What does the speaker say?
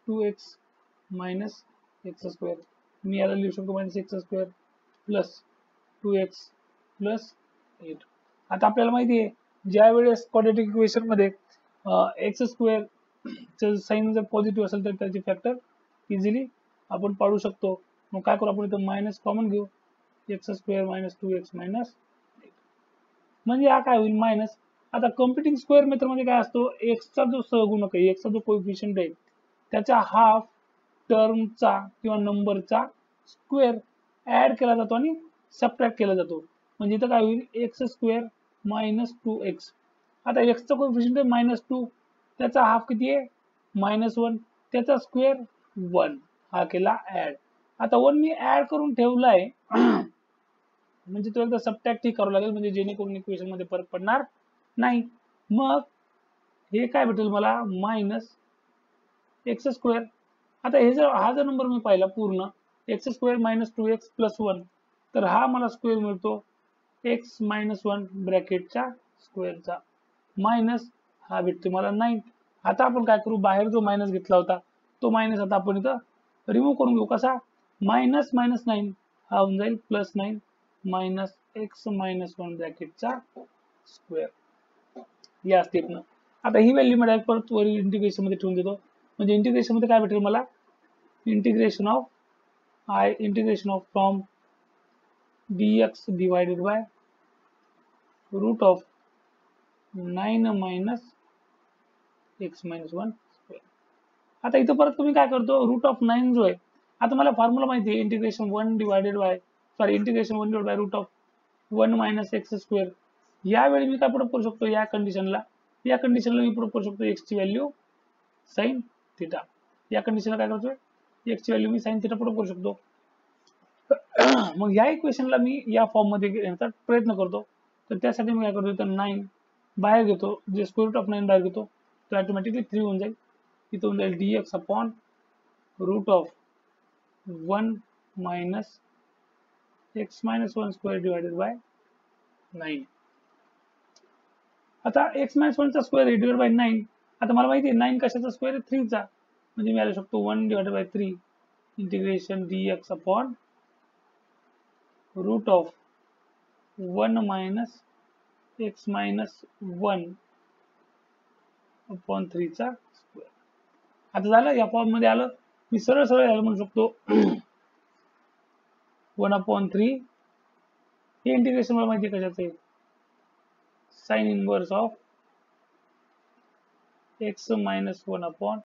2x minus x square, मी याला लिहू शकतो minus x square plus 2x plus 8. आता आपल्याला माहिती आहे ज्या वेळेस क्वाड्रॅटिक इक्वेशन मध्ये एक्स स्क्वेअर साइन जर पॉझिटिव्ह असेल तर त्याचे फॅक्टर इझिली आपण पाडू शकतो. मग काय करू आपण इथं मायनस कॉमन घेऊ, x square minus 2x minus 8 म्हणजे हा काय होईल मायनस. आता कॉम्प्युटिंग स्क्वेअर मेथड मध्ये काय असतो, एक्सचा जो सहगुणक आहे, एक्सचा जो कोएफिशियंट आहे त्याचा हाफ टर्मचा किंवा नंबरचा स्क्वेअर ऍड केला जातो आणि सबट्रॅक्ट केला जातो. म्हणजे इथं काय होईल एक्स स्क्वेअर मायनस 2x. आता एक्सचा कोएफिशियंट आहे -2, त्याचा हाफ किती आहे -1, त्याचा स्क्वेअर 1, हा केला ऍड. आता 1 मी ऍड करून ठेवलाय म्हणजे तो एकदा सबट्रॅक्ट ही करावं लागेल म्हणजे जेणेकरून इक्वेशन मध्ये फरक पडणार नाही. मग हे काय भेटेल मला मायनस एक्स स्क्वेअर. आता हे जर हा जर नंबर मी पाहिला पूर्ण x square minus 2x plus 1 तर हा मला स्क्वेअर मिळतो एक्स मायनस 1 ब्रॅकेटच्या स्क्वेअरचा मायनस हा भेटतो मला 9. आता आपण काय करू, बाहेर जो मायनस घेतला होता तो मायनस आता आपण इथं रिमूव्ह करून घेऊ. कसा मायनस मायनस 9 हा होऊन जाईल प्लस 9 मायनस एक्स मायनस 1 ब्रॅकेटचा स्क्वेअर या स्टेपनं. आता ही व्हॅल्यू मला परत वर इंटिग्रेशन मध्ये ठेवून देतो. म्हणजे इंटिग्रेशन मध्ये काय भेटेल मला, integration of from dx divided by root of 9 minus x minus 1 square. आता इथं परत तुम्ही काय करतो, रूट ऑफ 9 जो आहे, आता मला फॉर्म्युला माहिती आहे integration 1 divided by root of 1 minus x square. यावेळी मी काय पुढे करू शकतो, या कंडिशनला मी पुढे करू शकतो एक्स ची व्हॅल्यू साइन थिटा. या कंडिशनला काय करतोय एक्स ची व्हॅल्यू मी साइन थिटा पुढे करू शकतो. मग या इक्वेशनला मी या फॉर्म मध्ये घेण्याचा प्रयत्न करतो. तर त्यासाठी मी काय करतो, तर 9 बाहेर घेतो, जे स्क्वेअर रूट ऑफ 9 बाहेर घेतो तो ऑटोमॅटिकली 3 होऊन जाईल. इथं होऊन जाईल dx upon root of 1 minus x minus 1 square divided by 9. आता एक्स मायनस 1 चा स्क्वेअर डिवाइडेड बाय 9. आता मला माहिती आहे 9 कशाचा स्क्वेअर आहे 3 चा, म्हणजे मी लिहू शकतो 1 divided by 3 integration dx upon root of 1 minus x minus 1 upon 3 चा स्क्वेअर. आता झालं या फॉर्म मध्ये आलं. मी सरळ याला म्हणू शकतो 1 अपॉन 3 हे इंटिग्रेशन मला माहिती आहे कशाचं आहे, sine inverse of x minus 1 upon